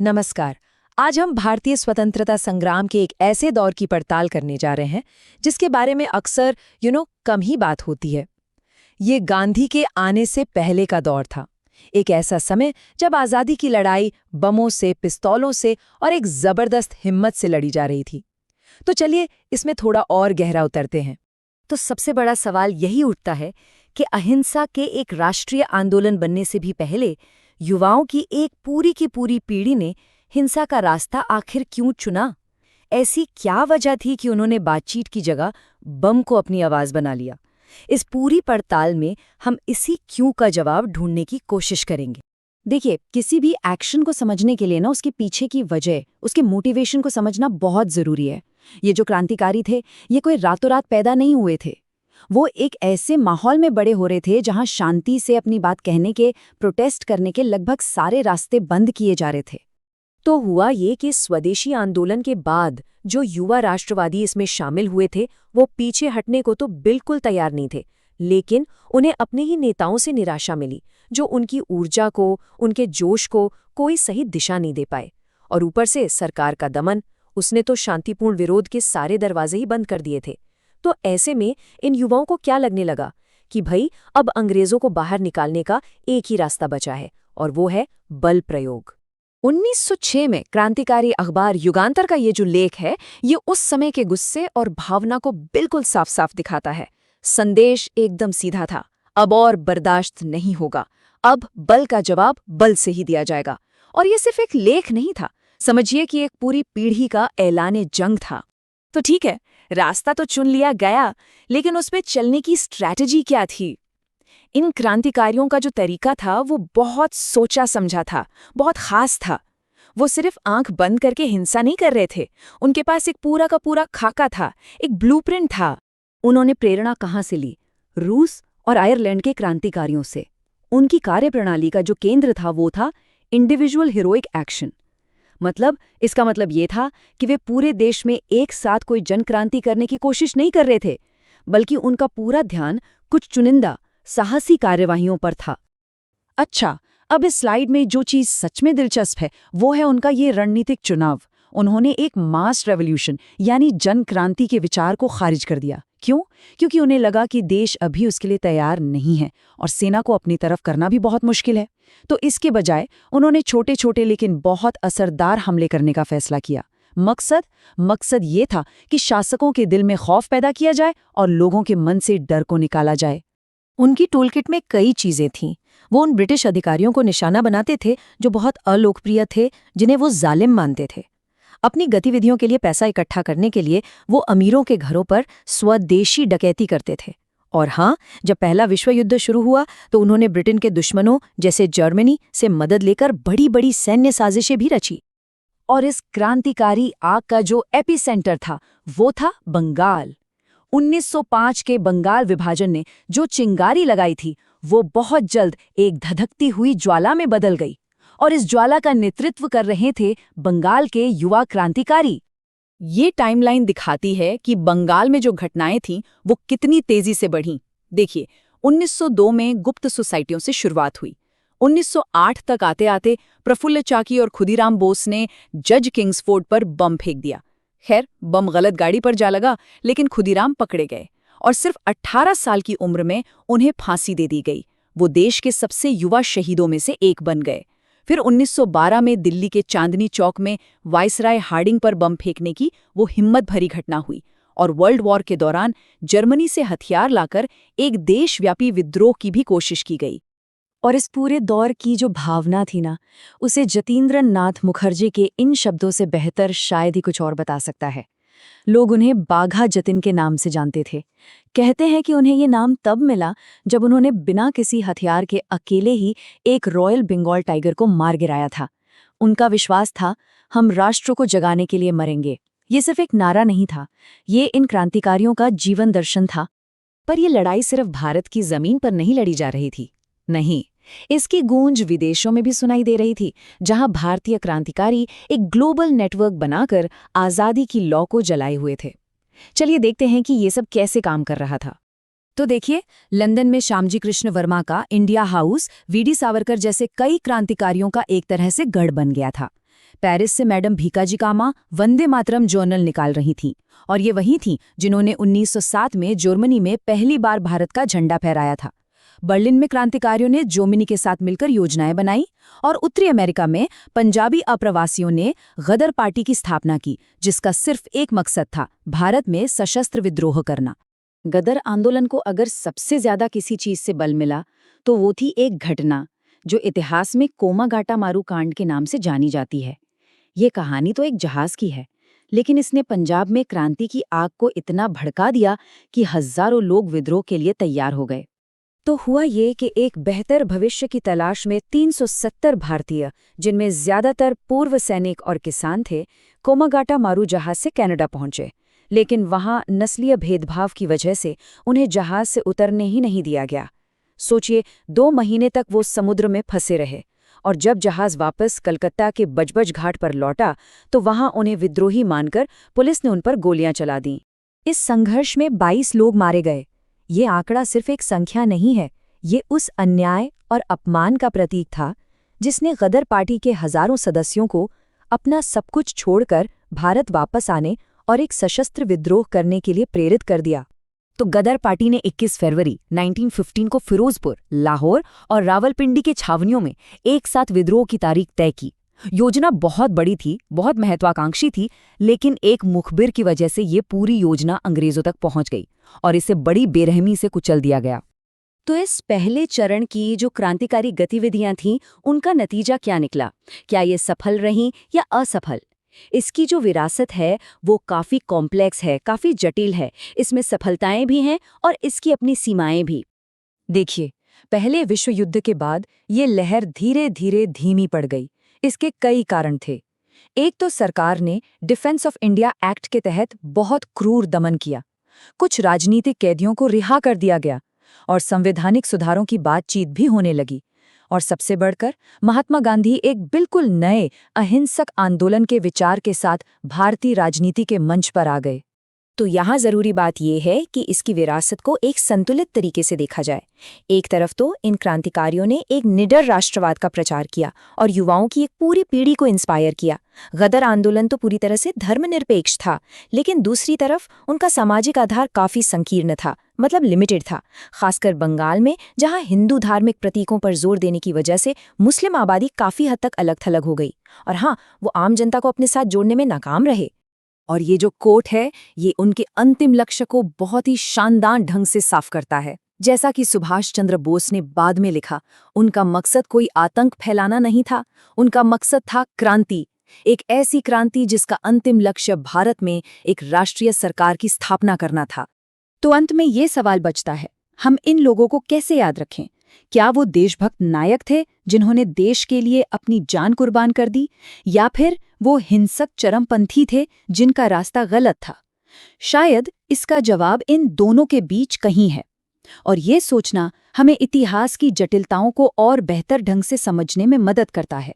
नमस्कार। आज हम भारतीय स्वतंत्रता संग्राम के एक ऐसे दौर की पड़ताल करने जा रहे हैं जिसके बारे में अक्सर कम ही बात होती है। ये गांधी के आने से पहले का दौर था। एक ऐसा समय जब आज़ादी की लड़ाई बमों से, पिस्तौलों से और एक जबरदस्त हिम्मत से लड़ी जा रही थी। तो चलिए इसमें थोड़ा और गहरा उतरते हैं। तो सबसे बड़ा सवाल यही उठता है कि अहिंसा के एक राष्ट्रीय आंदोलन बनने से भी पहले युवाओं की एक पूरी की पूरी पीढ़ी ने हिंसा का रास्ता आखिर क्यों चुना? ऐसी क्या वजह थी कि उन्होंने बातचीत की जगह बम को अपनी आवाज बना लिया? इस पूरी पड़ताल में हम इसी क्यों का जवाब ढूंढने की कोशिश करेंगे। देखिए, किसी भी एक्शन को समझने के लिए उसके पीछे की वजह, उसके मोटिवेशन को समझना बहुत जरूरी है। ये जो क्रांतिकारी थे, ये कोई रातों रात पैदा नहीं हुए थे। वो एक ऐसे माहौल में बड़े हो रहे थे जहां शांति से अपनी बात कहने के, प्रोटेस्ट करने के लगभग सारे रास्ते बंद किए जा रहे थे। तो हुआ ये कि स्वदेशी आंदोलन के बाद जो युवा राष्ट्रवादी इसमें शामिल हुए थे वो पीछे हटने को तो बिल्कुल तैयार नहीं थे, लेकिन उन्हें अपने ही नेताओं से निराशा मिली जो उनकी ऊर्जा को, उनके जोश को कोई सही दिशा नहीं दे पाए। और ऊपर से सरकार का दमन, उसने तो शांतिपूर्ण विरोध के सारे दरवाजे ही बंद कर दिए थे। तो ऐसे में इन युवाओं को क्या लगने लगा कि भाई अब अंग्रेजों को बाहर निकालने का एक ही रास्ता बचा है, और वो है बल प्रयोग। 1906 में क्रांतिकारी अखबार युगांतर का ये जो लेख है, ये उस समय के गुस्से और भावना को बिल्कुल साफ साफ दिखाता है। संदेश एकदम सीधा था, अब और बर्दाश्त नहीं होगा, अब बल का जवाब बल से ही दिया जाएगा। और ये सिर्फ एक लेख नहीं था, समझिए कि एक पूरी पीढ़ी का ऐलाने जंग था। तो ठीक है, रास्ता तो चुन लिया गया, लेकिन उसमें चलने की स्ट्रैटेजी क्या थी? इन क्रांतिकारियों का जो तरीका था वो बहुत सोचा समझा था, बहुत खास था। वो सिर्फ आंख बंद करके हिंसा नहीं कर रहे थे, उनके पास एक पूरा का पूरा खाका था, एक ब्लूप्रिंट था। उन्होंने प्रेरणा कहाँ से ली? रूस और आयरलैंड के क्रांतिकारियों से। उनकी कार्यप्रणाली का जो केंद्र था वो था इंडिविजुअल हीरोइक एक्शन। इसका मतलब ये था कि वे पूरे देश में एक साथ कोई जन क्रांति करने की कोशिश नहीं कर रहे थे, बल्कि उनका पूरा ध्यान कुछ चुनिंदा साहसी कार्यवाहियों पर था। अच्छा, अब इस स्लाइड में जो चीज सच में दिलचस्प है वो है उनका ये रणनीतिक चुनाव। उन्होंने एक मास रेवोल्यूशन यानी जन क्रांति के विचार को खारिज कर दिया। क्यों? क्योंकि उन्हें लगा कि देश अभी उसके लिए तैयार नहीं है और सेना को अपनी तरफ करना भी बहुत मुश्किल है। तो इसके बजाय उन्होंने छोटे छोटे लेकिन बहुत असरदार हमले करने का फैसला किया। मकसद ये था कि शासकों के दिल में खौफ पैदा किया जाए और लोगों के मन से डर को निकाला जाए। उनकी टूलकिट में कई चीजें थीं। वो उन ब्रिटिश अधिकारियों को निशाना बनाते थे जो बहुत अलोकप्रिय थे, जिन्हें वो जालिम मानते थे। अपनी गतिविधियों के लिए पैसा इकट्ठा करने के लिए वो अमीरों के घरों पर स्वदेशी डकैती करते थे। और हाँ, जब पहला विश्व युद्ध शुरू हुआ तो उन्होंने ब्रिटेन के दुश्मनों जैसे जर्मनी से मदद लेकर बड़ी बड़ी सैन्य साजिशें भी रची। और इस क्रांतिकारी आग का जो एपिसेंटर था वो था बंगाल। 1905 के बंगाल विभाजन ने जो चिंगारी लगाई थी वो बहुत जल्द एक धधकती हुई ज्वाला में बदल गई, और इस ज्वाला का नेतृत्व कर रहे थे बंगाल के युवा क्रांतिकारी। ये टाइमलाइन दिखाती है कि बंगाल में जो घटनाएं थीं वो कितनी तेजी से बढ़ीं। देखिए, 1902 में गुप्त सोसाइटियों से शुरुआत हुई। 1908 तक आते आते प्रफुल्ल चाकी और खुदीराम बोस ने जज किंग्सफोर्ड पर बम फेंक दिया। खैर, बम गलत गाड़ी पर जा लगा, लेकिन खुदीराम पकड़े गए और सिर्फ 18 साल की उम्र में उन्हें फांसी दे दी गई। वो देश के सबसे युवा शहीदों में से एक बन गए। फिर 1912 में दिल्ली के चांदनी चौक में वाइसराय हार्डिंग पर बम फेंकने की वो हिम्मत भरी घटना हुई, और वर्ल्ड वॉर के दौरान जर्मनी से हथियार लाकर एक देशव्यापी विद्रोह की भी कोशिश की गई। और इस पूरे दौर की जो भावना थी ना, उसे जतीन्द्र नाथ मुखर्जी के इन शब्दों से बेहतर शायद ही कुछ और बता सकता है। लोग उन्हें बाघा जतिन के नाम से जानते थे। कहते हैं कि उन्हें ये नाम तब मिला जब उन्होंने बिना किसी हथियार के अकेले ही एक रॉयल बंगाल टाइगर को मार गिराया था। उनका विश्वास था, हम राष्ट्र को जगाने के लिए मरेंगे। ये सिर्फ एक नारा नहीं था, ये इन क्रांतिकारियों का जीवन दर्शन था। पर यह लड़ाई सिर्फ भारत की जमीन पर नहीं लड़ी जा रही थी। नहीं, इसकी गूंज विदेशों में भी सुनाई दे रही थी, जहां भारतीय क्रांतिकारी एक ग्लोबल नेटवर्क बनाकर आज़ादी की लौ को जलाए हुए थे। चलिए देखते हैं कि ये सब कैसे काम कर रहा था। तो देखिए, लंदन में श्यामजी कृष्ण वर्मा का इंडिया हाउस वीडी सावरकर जैसे कई क्रांतिकारियों का एक तरह से गढ़ बन गया था। पेरिस से मैडम भीकाजी कामा वंदे मातरम जर्नल निकाल रही थीं, और ये वही थीं जिन्होंने 1907 में जर्मनी में पहली बार भारत का झंडा फहराया था। बर्लिन में क्रांतिकारियों ने जर्मनी के साथ मिलकर योजनाएं बनाई, और उत्तरी अमेरिका में पंजाबी अप्रवासियों ने गदर पार्टी की स्थापना की, जिसका सिर्फ एक मकसद था, भारत में सशस्त्र विद्रोह करना। गदर आंदोलन को अगर सबसे ज्यादा किसी चीज से बल मिला तो वो थी एक घटना जो इतिहास में कोमागाटा मारू कांड के नाम से जानी जाती है। ये कहानी तो एक जहाज की है, लेकिन इसने पंजाब में क्रांति की आग को इतना भड़का दिया कि हजारों लोग विद्रोह के लिए तैयार हो गए। तो हुआ ये कि एक बेहतर भविष्य की तलाश में 370 भारतीय, जिनमें ज्यादातर पूर्व सैनिक और किसान थे, कोमागाटा मारू जहाज से कनाडा पहुंचे। लेकिन वहां नस्लीय भेदभाव की वजह से उन्हें जहाज से उतरने ही नहीं दिया गया। सोचिए, 2 महीने तक वो समुद्र में फंसे रहे, और जब जहाज वापस कलकत्ता के बजबज घाट पर लौटा तो वहां उन्हें विद्रोही मानकर पुलिस ने उन पर गोलियां चला दीं। इस संघर्ष में 22 लोग मारे गए। ये आंकड़ा सिर्फ एक संख्या नहीं है, ये उस अन्याय और अपमान का प्रतीक था जिसने गदर पार्टी के हजारों सदस्यों को अपना सब कुछ छोड़कर भारत वापस आने और एक सशस्त्र विद्रोह करने के लिए प्रेरित कर दिया। तो गदर पार्टी ने 21 फरवरी 1915 को फिरोजपुर, लाहौर और रावलपिंडी के छावनियों में एक साथ विद्रोह की तारीख तय की। योजना बहुत बड़ी थी, बहुत महत्वाकांक्षी थी, लेकिन एक मुखबिर की वजह से ये पूरी योजना अंग्रेजों तक पहुंच गई और इसे बड़ी बेरहमी से कुचल दिया गया। तो इस पहले चरण की जो क्रांतिकारी गतिविधियां थीं, उनका नतीजा क्या निकला? क्या ये सफल रहीं या असफल? इसकी जो विरासत है वो काफ़ी कॉम्प्लेक्स है, काफ़ी जटिल है। इसमें सफलताएं भी हैं और इसकी अपनी सीमाएं भी। देखिए, पहले विश्व युद्ध के बाद ये लहर धीरे धीरे धीमी पड़ गई। इसके कई कारण थे। एक तो सरकार ने डिफेंस ऑफ इंडिया एक्ट के तहत बहुत क्रूर दमन किया। कुछ राजनीतिक कैदियों को रिहा कर दिया गया और संवैधानिक सुधारों की बातचीत भी होने लगी। और सबसे बढ़कर महात्मा गांधी एक बिल्कुल नए अहिंसक आंदोलन के विचार के साथ भारतीय राजनीति के मंच पर आ गए। तो यहाँ ज़रूरी बात यह है कि इसकी विरासत को एक संतुलित तरीके से देखा जाए। एक तरफ तो इन क्रांतिकारियों ने एक निडर राष्ट्रवाद का प्रचार किया और युवाओं की एक पूरी पीढ़ी को इंस्पायर किया। गदर आंदोलन तो पूरी तरह से धर्मनिरपेक्ष था, लेकिन दूसरी तरफ उनका सामाजिक आधार काफ़ी संकीर्ण था, मतलब लिमिटेड था। खासकर बंगाल में, जहाँ हिंदू धार्मिक प्रतीकों पर जोर देने की वजह से मुस्लिम आबादी काफ़ी हद तक अलग थलग हो गई। और हाँ, वो आम जनता को अपने साथ जोड़ने में नाकाम रहे। और ये जो कोट है, ये उनके अंतिम लक्ष्य को बहुत ही शानदार ढंग से साफ करता है। जैसा कि सुभाष चंद्र बोस ने बाद में लिखा, उनका मकसद कोई आतंक फैलाना नहीं था, उनका मकसद था क्रांति। एक ऐसी क्रांति जिसका अंतिम लक्ष्य भारत में एक राष्ट्रीय सरकार की स्थापना करना था। तो अंत में ये सवाल बचता है, हम इन लोगों को कैसे याद रखें? क्या वो देशभक्त नायक थे जिन्होंने देश के लिए अपनी जान कुर्बान कर दी, या फिर वो हिंसक चरमपंथी थे जिनका रास्ता गलत था? शायद इसका जवाब इन दोनों के बीच कहीं है। और ये सोचना हमें इतिहास की जटिलताओं को और बेहतर ढंग से समझने में मदद करता है।